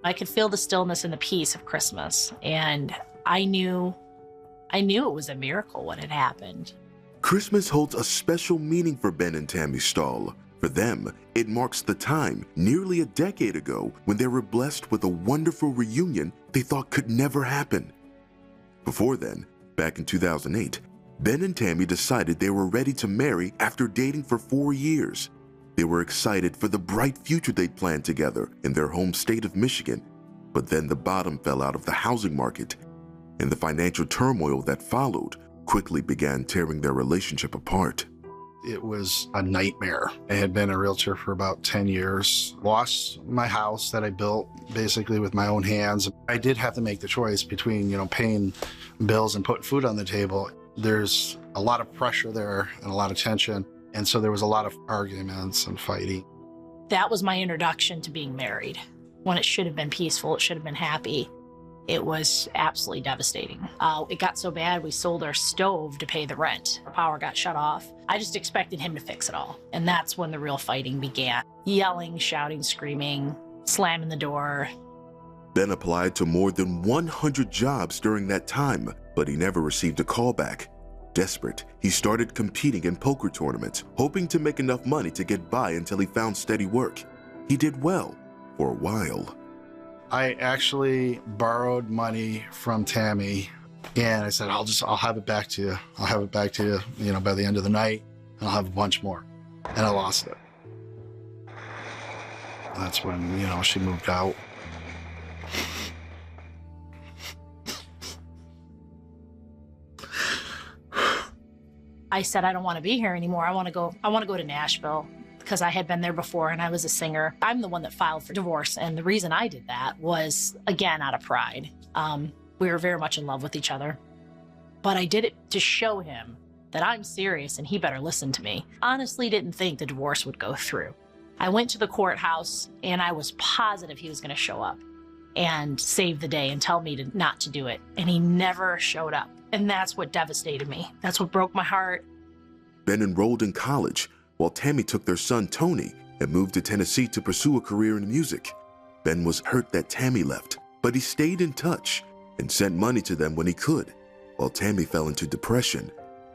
I could feel the stillness and the peace of Christmas, and I knew it was a miracle what had happened. Christmas holds a special meaning for Ben and Tammy Stahl. For them, it marks the time, nearly a decade ago, when they were blessed with a wonderful reunion they thought could never happen. Before then, back in 2008, Ben and Tammy decided they were ready to marry after dating for 4 years. They were excited for the bright future they'd planned together in their home state of Michigan. But then the bottom fell out of the housing market, and the financial turmoil that followed quickly began tearing their relationship apart. It was a nightmare. I had been a realtor for about 10 years, lost my house that I built basically with my own hands. I did have to make the choice between, paying bills and putting food on the table. There's a lot of pressure there and a lot of tension. And so there was a lot of arguments and fighting. That was my introduction to being married. When it should have been peaceful, it should have been happy. It was absolutely devastating. It got so bad, we sold our stove to pay the rent. Our power got shut off. I just expected him to fix it all. And that's when the real fighting began. Yelling, shouting, screaming, slamming the door. Ben applied to more than 100 jobs during that time, but he never received a call back. Desperate, he started competing in poker tournaments, hoping to make enough money to get by until he found steady work. He did well for a while. I actually borrowed money from Tammy, and I said, I'll have it back to you. I'll have it back to you, by the end of the night, and I'll have a bunch more. And I lost it. That's when, she moved out. I said, I don't want to be here anymore. I want to go to Nashville, because I had been there before and I was a singer. I'm the one that filed for divorce. And the reason I did that was, again, out of pride. We were very much in love with each other. But I did it to show him that I'm serious and he better listen to me. Honestly, didn't think the divorce would go through. I went to the courthouse and I was positive he was going to show up and save the day and tell me not to do it. And he never showed up. And that's what devastated me. That's what broke my heart. Ben enrolled in college, while Tammy took their son Tony and moved to Tennessee to pursue a career in music. Ben was hurt that Tammy left, but he stayed in touch and sent money to them when he could, while Tammy fell into depression.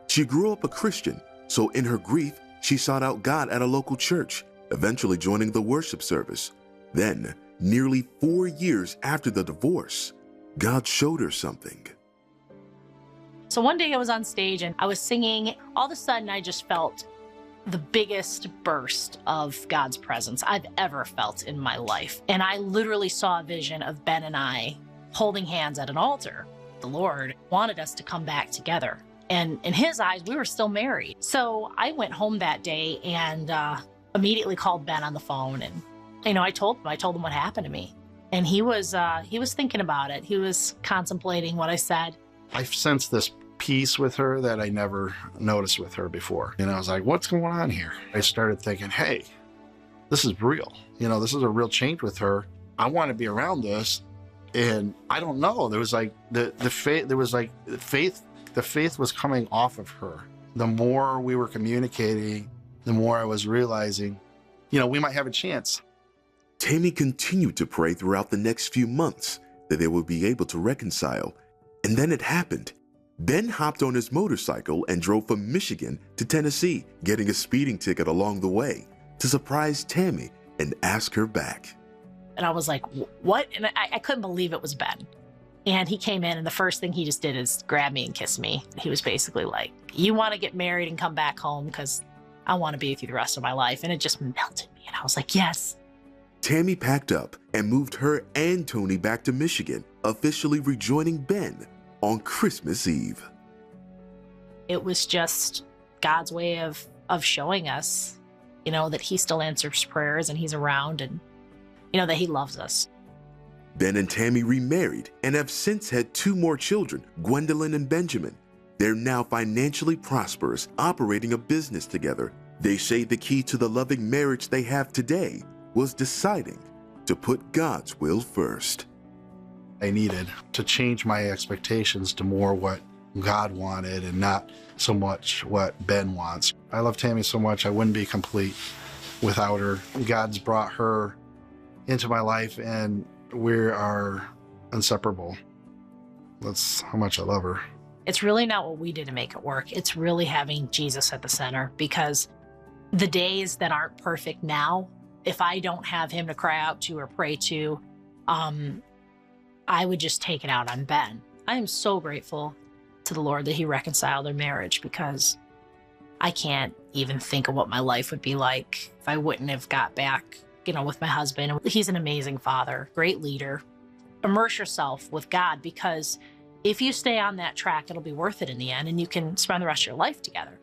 She grew up a Christian, so in her grief, she sought out God at a local church, eventually joining the worship service. Then, nearly 4 years after the divorce, God showed her something. So one day I was on stage and I was singing. All of a sudden, I just felt the biggest burst of God's presence I've ever felt in my life. And I literally saw a vision of Ben and I holding hands at an altar. The Lord wanted us to come back together. And in his eyes, we were still married. So I went home that day and immediately called Ben on the phone. And, I told him what happened to me. And he was thinking about it. He was contemplating what I said. I sensed this peace with her that I never noticed with her before. And I was like, what's going on here? I started thinking, hey, this is real. This is a real change with her. I want to be around this. And I don't know. There was like the faith was coming off of her. The more we were communicating, the more I was realizing, we might have a chance. Tammy continued to pray throughout the next few months that they would be able to reconcile. And then it happened. Ben hopped on his motorcycle and drove from Michigan to Tennessee, getting a speeding ticket along the way to surprise Tammy and ask her back. And I was like, what? And I couldn't believe it was Ben. And he came in and the first thing he just did is grab me and kiss me. He was basically like, you want to get married and come back home because I want to be with you the rest of my life. And it just melted me. And I was like, yes. Tammy packed up and moved her and Tony back to Michigan, officially rejoining Ben on Christmas Eve. It was just God's way of showing us, that he still answers prayers and he's around and, that he loves us. Ben and Tammy remarried and have since had 2 more children, Gwendolyn and Benjamin. They're now financially prosperous, operating a business together. They say the key to the loving marriage they have today was deciding to put God's will first. I needed to change my expectations to more what God wanted and not so much what Ben wants. I love Tammy so much, I wouldn't be complete without her. God's brought her into my life and We are inseparable. That's how much I love her. It's really not what we did to make it work. It's really having Jesus at the center, because the days that aren't perfect now, if I don't have him to cry out to or pray to, I would just take it out on Ben. I am so grateful to the Lord that he reconciled their marriage, because I can't even think of what my life would be like if I wouldn't have got back, with my husband. He's an amazing father, great leader. Immerse yourself with God, because if you stay on that track, it'll be worth it in the end, and you can spend the rest of your life together.